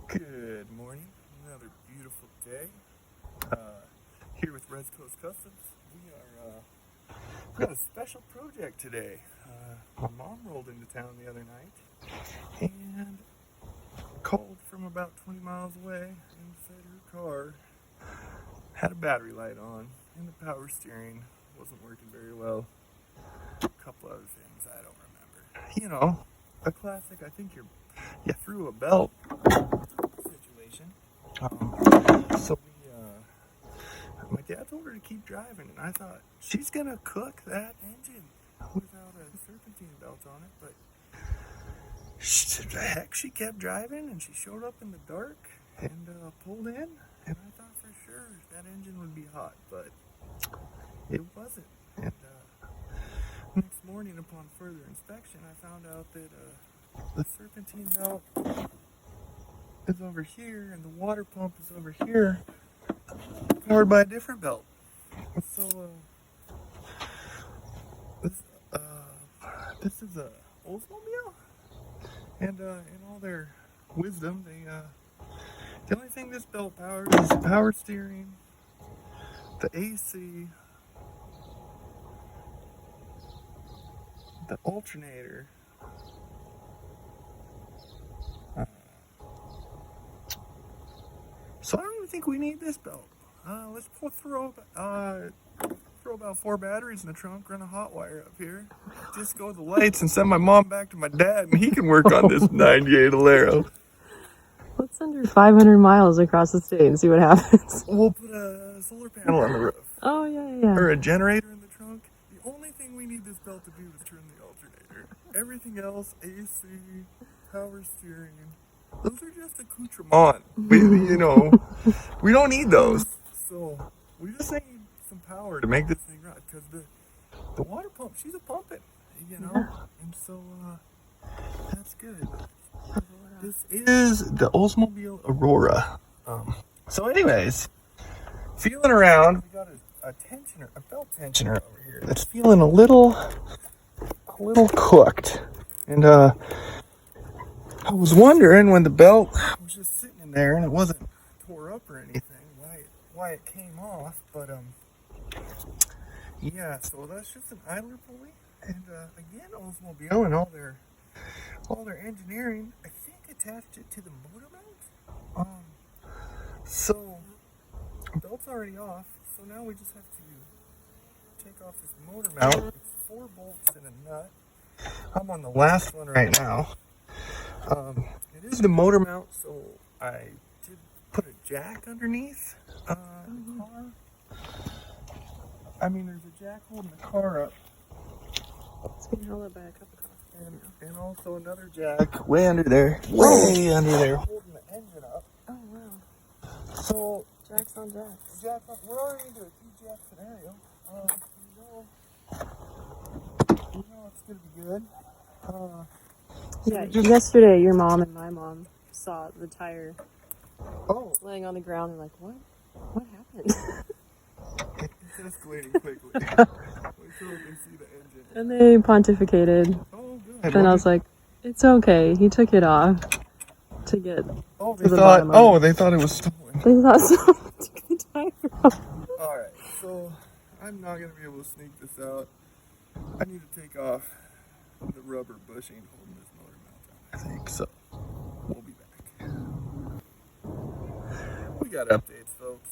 Good morning. Another beautiful day. Here with Red Coast Customs. We got a special project today. My mom rolled into town the other night and called from about 20 miles away and said her car had a battery light on and the power steering wasn't working very well. A couple other things I don't remember. You know, a classic. I think you threw a belt situation. So my dad told her to keep driving, and I thought she's gonna cook that engine without a serpentine belt on it. But she kept driving, and she showed up in the dark and pulled in, and I thought for sure that engine would be hot, but it wasn't. And next morning, upon further inspection, I found out that the serpentine belt is over here, and the water pump is over here, powered by a different belt. So this is a Oldsmobile, and in all their wisdom, the only thing this belt powers is the power steering, the AC, the alternator. So I don't even think we need this belt. Let's throw about 4 batteries in the trunk, run a hot wire up here, disco the lights, and send my mom back to my dad, and he can work on this 98 Alero. Let's send her 500 miles across the state and see what happens. We'll put a solar panel on the roof. Oh, yeah. Or a generator in the trunk. The only thing we need this belt to do is turn the alternator. Everything else, AC, power steering, those are just accoutrements. We don't need those. So we just need some power to make this thing run. Because the water pump, she's a pumping, Yeah. And so that's good. This is the Oldsmobile Aurora. So anyways, feeling around, we got a belt tensioner over here that's feeling a little cooked. And I was wondering when the belt was just sitting in there and it wasn't tore up or anything, why it came off. But yeah, so that's just an idler pulley. And again, Oldsmobile and all their engineering, I think attached it to the motor mount. So the belt's already off. So now we just have to take off this motor mount. It's 4 bolts and a nut. I'm on the last one right now. It is the motor mount, so I did put a jack underneath the car. I mean, there's a jack holding the car up. Can you hold it back up a couple? And also another jack way under there, holding the engine up. Oh, wow. So, Jacks on jacks. We're already into a 2-jack scenario. You know it's going to be good. Yeah, yesterday your mom and my mom saw the tire laying on the ground and like, what happened? It's escalating quickly. Wait till they see the engine. And they pontificated. Oh, good. And I was like, it's okay. He took it off to get they thought it was stolen. They thought someone took the tire off. Alright, so I'm not going to be able to sneak this out. I need to take off the rubber bushing holding this motor mount down, I think. So, we'll be back. We got updates, folks.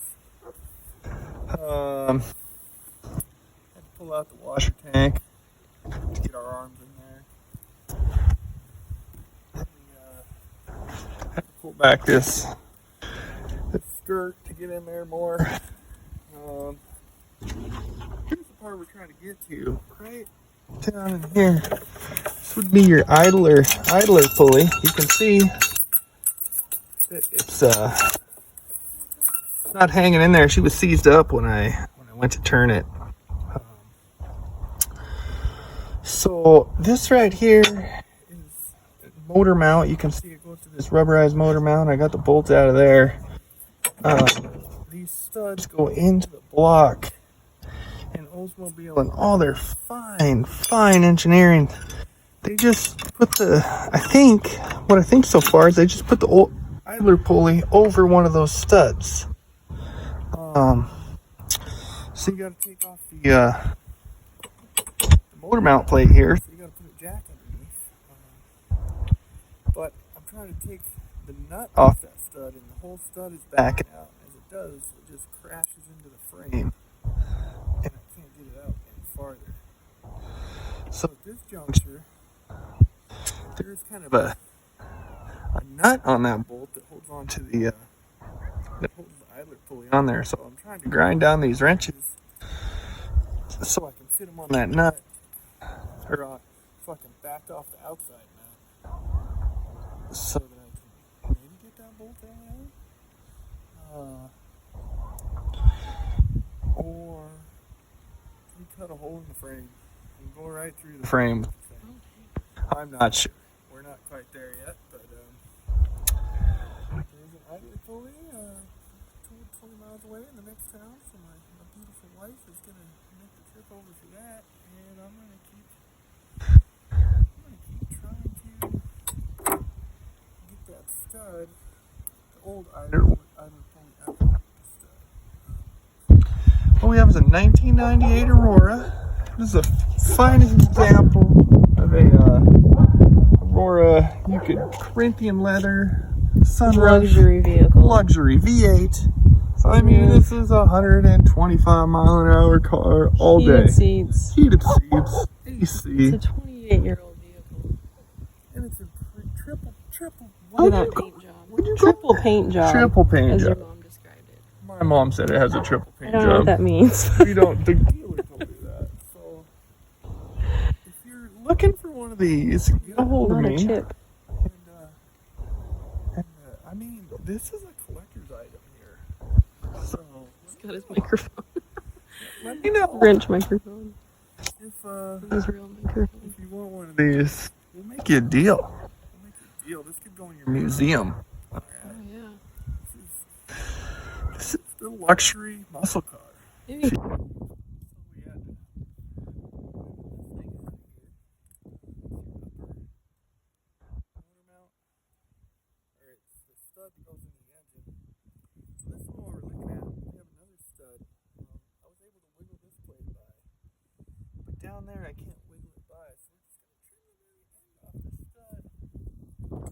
Had to pull out the washer tank to get our arms in there. Then we had to pull back this skirt to get in there more. Here's the part we're trying to get to, right down in here. This would be your idler pulley. You can see that it's not hanging in there. She was seized up when I went to turn it. So this right here is motor mount. You can see it goes to this rubberized motor mount. I got the bolts out of there. These studs go into the block. And Oldsmobile and all their fine engineering, they just put what I think so far is they just put the old, I idler pulley over one of those studs. So you got to take off the motor mount plate here. So you got to put a jack underneath. But I'm trying to take the nut off that stud, and the whole stud is backing out. As it does, it just crashes into the frame, and I can't get it out any farther. So at this juncture, there's kind of a nut on that bolt that holds on to the idler pulley on there. So I'm trying to grind down these wrenches so I can fit them on that nut, or so I can back off the outside nut, so that I can maybe get that bolt out, or we cut a hole in the frame and go right through the frame. I'm not sure. We're not quite there yet, but there's an idler pulley 20 miles away in the next town, so my beautiful wife is going to make the trip over for that, and I'm going to keep trying to get that stud, the old idler pulley out of the stud. What we have is a 1998 Aurora. This is a finest example of a Aurora, Corinthian leather, sunroof, Luxury vehicle. luxury V8. So I mean, this is a 125 mile an hour car all day. Heated seats. Heated seats, AC. It's a 28-year-old vehicle. And it's a triple. Look at that paint job. Triple paint job. Triple paint as job. your mom described it. My mom said it has a triple I paint don't know what job. that means. The dealers don't do that. So if you're looking for one of these, get a hold of Not me. a chip. And I mean, this is a collector's item here. So He's got his microphone. let me know Wrench microphone. if His real microphone. if you want one of these. We'll make you a deal. This could go in your museum. All Oh, right. yeah. This is the luxury muscle car. Maybe. So we had to motor mount, or it's the stud that goes in the engine. So this is what we're looking at. We have another stud. I was able to wiggle this plate by, but down there I can't wiggle it by. So we're just gonna trim the very end off the stud.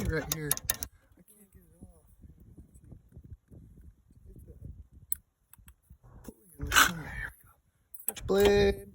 right here. I can't get it off. Get that pulley in there. Here we go. Switch blade.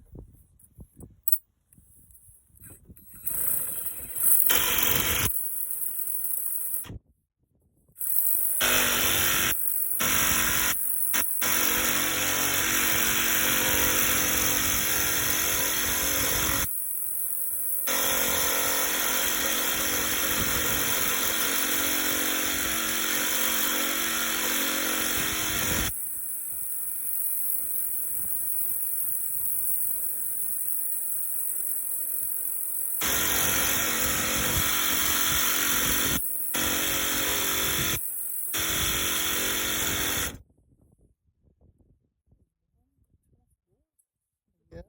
Yeah.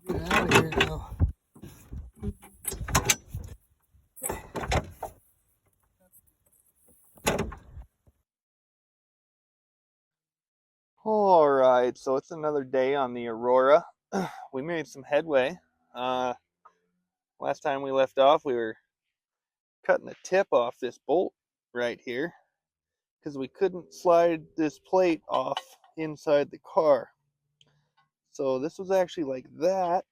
Get out of here now. All right, so it's another day on the Aurora. We made some headway. Last time we left off, we were cutting the tip off this bolt right here because we couldn't slide this plate off inside the car. So this was actually like that.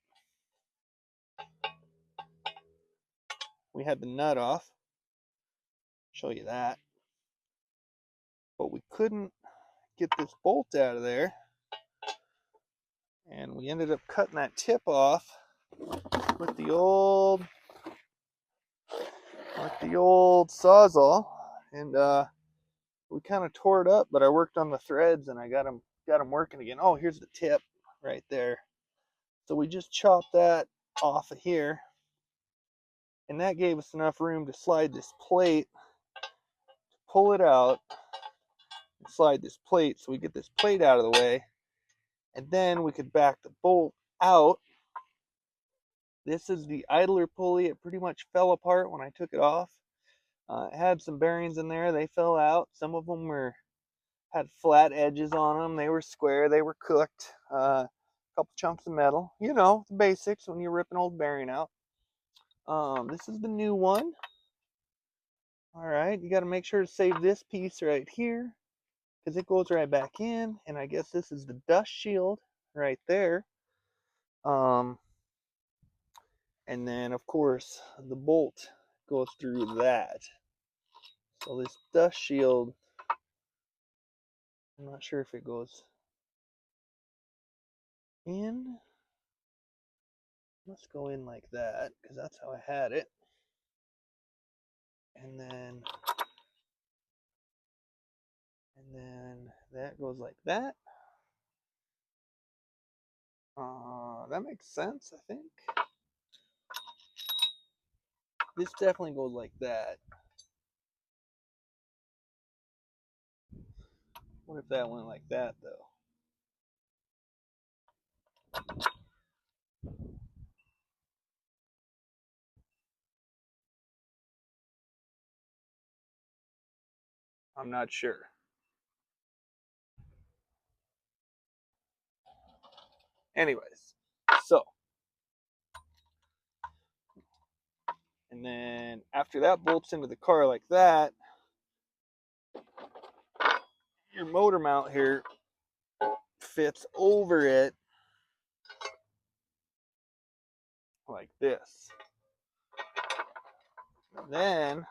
We had the nut off. Show you that. But we couldn't get this bolt out of there. And we ended up cutting that tip off with the old with the old Sawzall, and we kind of tore it up, but I worked on the threads and I got them working again. Oh, here's the tip right there. So we just chopped that off of here, and that gave us enough room to slide this plate, pull it out, and slide this plate so we get this plate out of the way, and then we could back the bolt out. This is the idler pulley. It pretty much fell apart when I took it off. It had some bearings in there. They fell out. Some of them had flat edges on them. They were square. They were cooked. A couple chunks of metal. You know, the basics when you rip an old bearing out. This is the new one. All right, you got to make sure to save this piece right here because it goes right back in. And I guess this is the dust shield right there. And then, of course, the bolt goes through that. So this dust shield, I'm not sure if it goes in. Let's go in like that because that's how I had it. And then that goes like that. That makes sense, I think. This definitely goes like that. What if that went like that, though? I'm not sure. Anyways, so. And then after that bolts into the car like that, your motor mount here fits over it like this. And then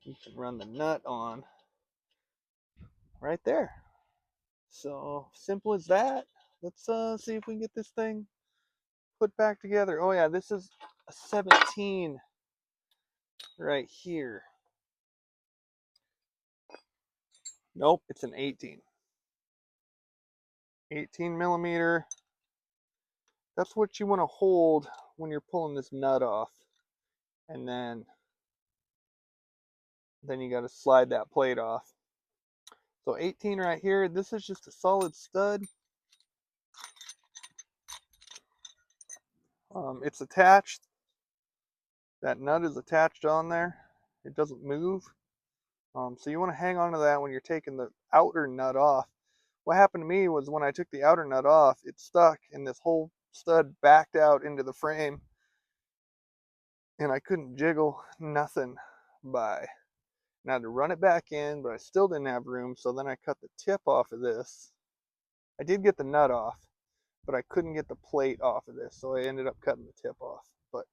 you can run the nut on right there. So simple as that. Let's see if we can get this thing put back together. Oh yeah, this is a 17 right here. Nope, it's an 18. 18 millimeter. That's what you want to hold when you're pulling this nut off. And then you got to slide that plate off. So 18 right here. This is just a solid stud. It's attached. That nut is attached on there. It doesn't move. So you want to hang on to that when you're taking the outer nut off. What happened to me was when I took the outer nut off, it stuck and this whole stud backed out into the frame. And I couldn't jiggle nothing by. And I had to run it back in, but I still didn't have room. So then I cut the tip off of this. I did get the nut off, but I couldn't get the plate off of this. So I ended up cutting the tip off. But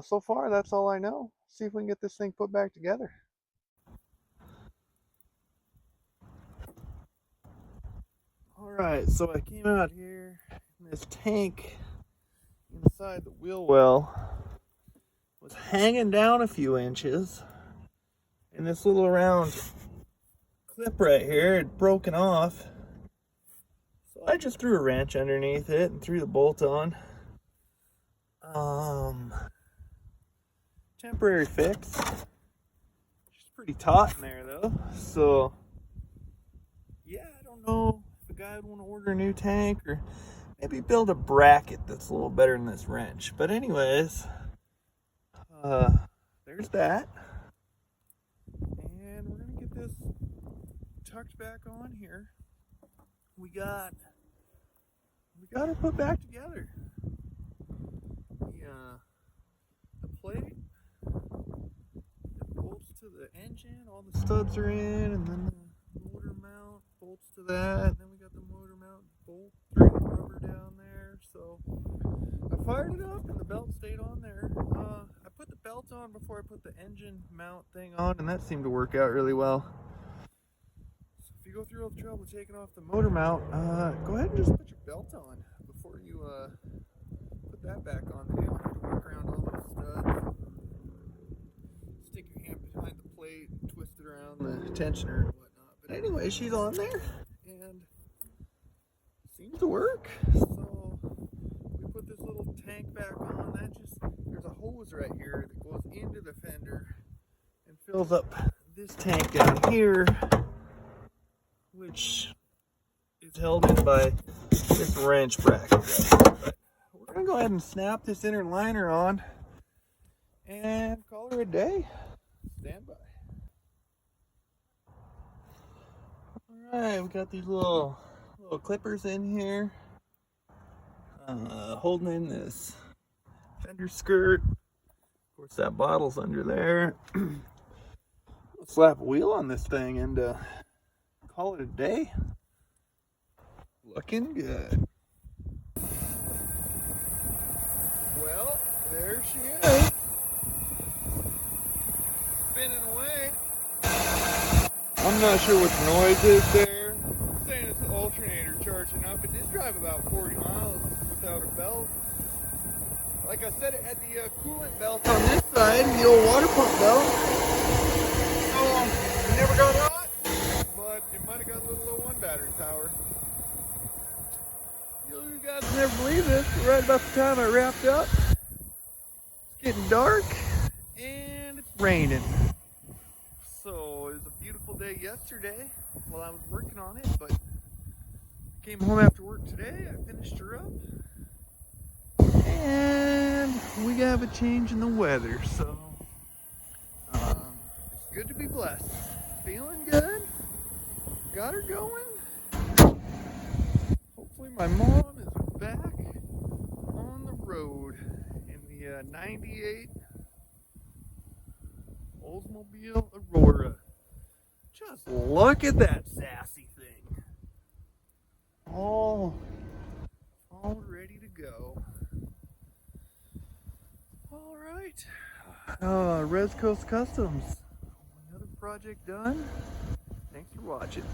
so far, that's all I know. See if we can get this thing put back together. Alright, so I came out here, and this tank inside the wheel well was hanging down a few inches, and this little round clip right here had broken off. So I just threw a wrench underneath it and threw the bolt on. Temporary fix. It's pretty taut in there though, so yeah, I don't know if a guy would want to order a new tank or maybe build a bracket that's a little better than this wrench. But anyways, there's that. And we're gonna get this tucked back on here. We got her put back together. The plate, it bolts to the engine, all the studs are in, and then the motor mount bolts to that, and then we got the motor mount bolt through the rubber down there. So I fired it up and the belt stayed on there. I put the belt on before I put the engine mount thing on, and that seemed to work out really well. So if you go through all the trouble taking off the motor mount, go ahead and just put your belt on before you put that back on. You don't have to work around all the tensioner and whatnot. But anyway, she's on there and seems to work. So we put this little tank back on. There's a hose right here that goes into the fender and fills up this tank down here, which is held in by this wrench bracket right here. But we're gonna go ahead and snap this inner liner on and call her a day. Stand by. Alright, we got these little clippers in here, holding in this fender skirt. Of course, that bottle's under there. Let's slap a wheel on this thing and call it a day. Looking good. Well, there she is. Spinning away. I'm not sure what the noise is there. I'm saying it's the alternator charging up. It did drive about 40 miles without a belt. Like I said, it had the coolant belt on this side, the old water pump belt. So, it never got hot, but it might have got a little low on battery power. You guys never believe this, but right about the time I wrapped up, it's getting dark and it's raining. So it was a beautiful day yesterday while I was working on it, but came home after work today, I finished her up, and we have a change in the weather, so it's good to be blessed. Feeling good, got her going. Hopefully my mom is back on the road in the 98 Oldsmobile Aurora. Just look at that sassy thing. All ready to go. Alright. Res Coast Customs. Another project done. Thanks for watching.